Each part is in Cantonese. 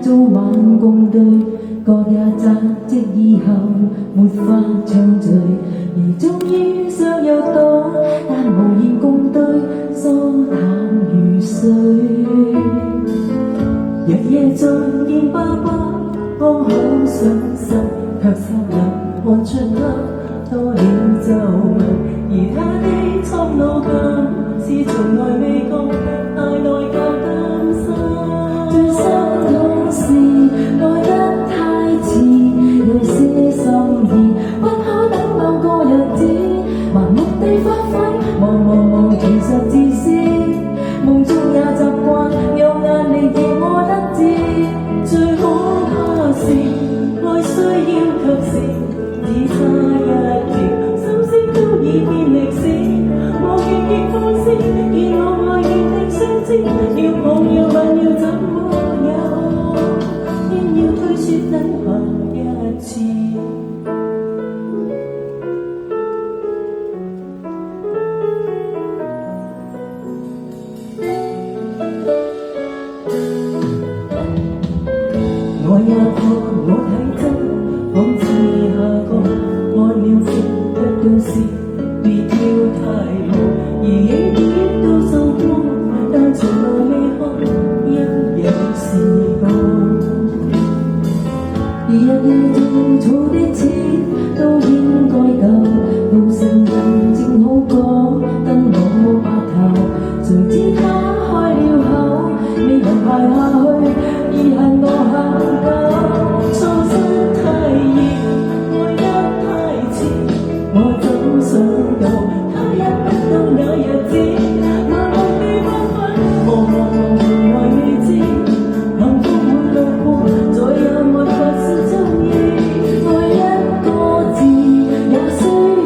早晚共對，各也扎職以後沒法暢聚，而終於相約到，但無言共對，疏淡如水。日夜在見爸爸，剛好傷心，卻收入看出他多了皺紋，而他的蒼老感是從來未覺，太內疚擔心。最心痛是愛得太遲，有些心意不可等某個日子，盲目地發揮，忙其實自私，夢中也習慣有壓力亦愛得知，最可怕是愛需要卻是只差一條，心聲都已變歷史，我願意放肆，見我愛見的相知，要抱要吻要怎麼有，偏要推說等下一次。我也怕我體質仿似下降，按了極得到時別要太忙，而影碟都收光，但從來未看，因有時光。而日夜做錯的錢都應該夠，到成人正好講跟我白頭，誰知他開了口，未能排下去，而恨我行夠，錯失太熱，愛得太遲，我怎想到他一不到那日子，盲目地發奮，忙為未知，幸福滿路過，再也沒法是中意，愛一個字也需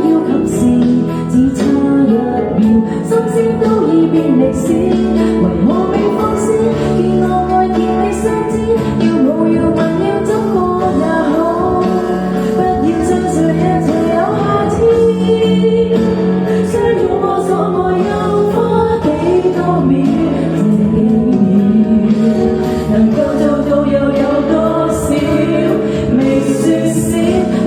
要及時，只差一秒，心聲都已變歷史，為何未放肆，見我愛見你相知，要抱要吻要怎麼也好，不要相信一切有下次，需要我所愛又花幾多秒，這幾秒能夠做到又有多少，未說少。